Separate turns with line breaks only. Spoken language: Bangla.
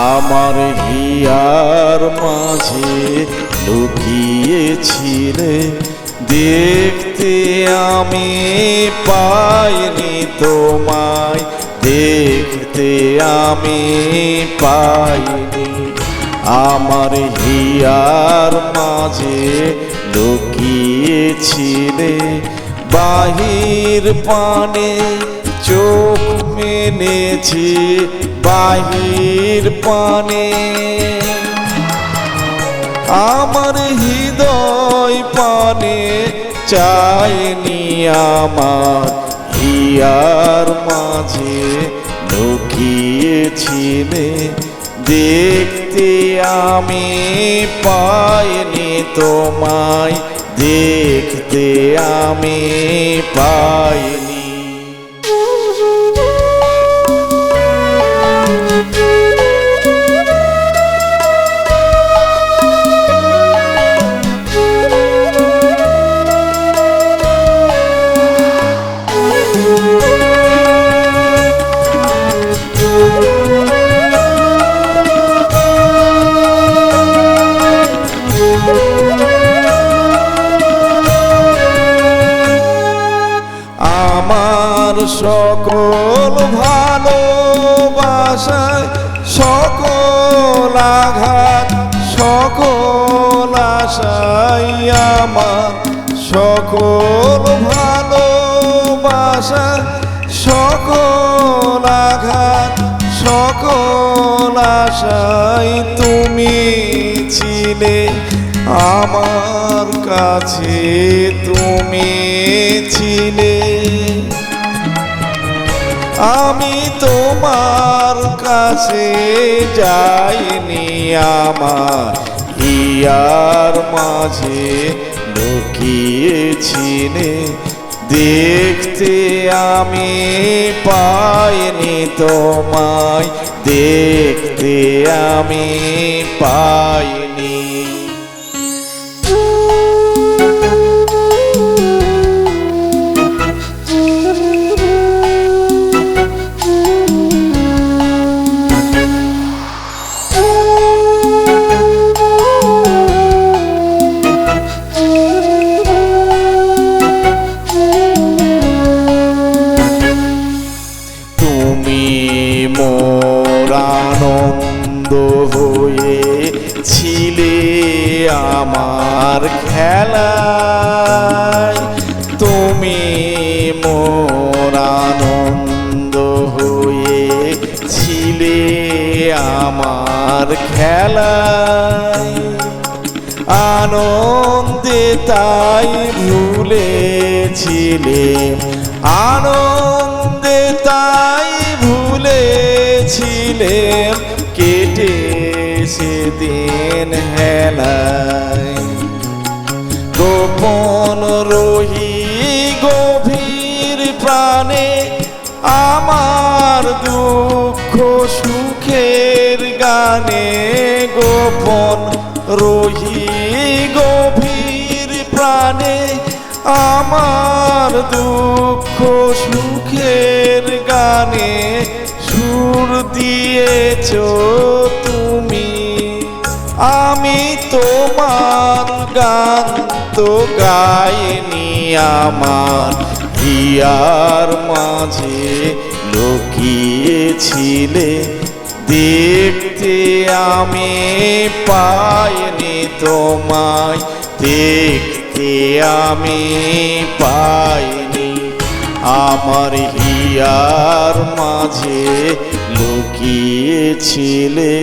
আমার হিয়ার মাঝে লুকিয়েছিলে, দেখতে আমি পাইনি তোমায়, দেখতে আমি পাইনি। আমার হিয়ার মাঝে লুকিয়েছিলে, বাহির পানে চোখ মেলেছি, বাহির পানে আমার হৃদয় পানে চাইনি। আমার হিয়ার মাঝে লুকিয়েছিলে, দেখতে আমি পাইনি তোমায়, দেখতে আমি পাইনি। আমার সকল ভালোবাসায় সকল আঘাত সকল আশায়, আমার সকল ভালোবাসা সকল আঘাত সকল আশায় তুমি ছিলে আমার কাছে, তুমি ছিলে। আমি তোমার কাছে যাইনি, আমার হিয়ার মাঝে লুকিয়েছিলে, দেখতে আমি পাইনি তোমায়, দেখতে আমি পাইনি। মোর আনন্দ হয়েছিলে আমার খেলায়, তুমি মোর আনন্দ হয়েছিলে আমার খেলায়। আনন্দে তাই ভুলেছিলে, আনন্দে তাই ভুলেছিলেম কেটে সেদিন হেলায়। গোপন রহি গভীর প্রাণে আমার দুঃখ সুখের গানে, গোপন রহি গভীর প্রাণে আমার দুঃখ সুখের গানে সুর দিয়েছ তুমি। আমি তোমার গান তো গাইনি, আমার হিয়ার মাঝে লুকিয়েছিলে, দেখতে আমি পাইনি তোমায়, দেখতে আমি পাইনি। আমার হিয়ার মাঝে লুকিয়েছিলে।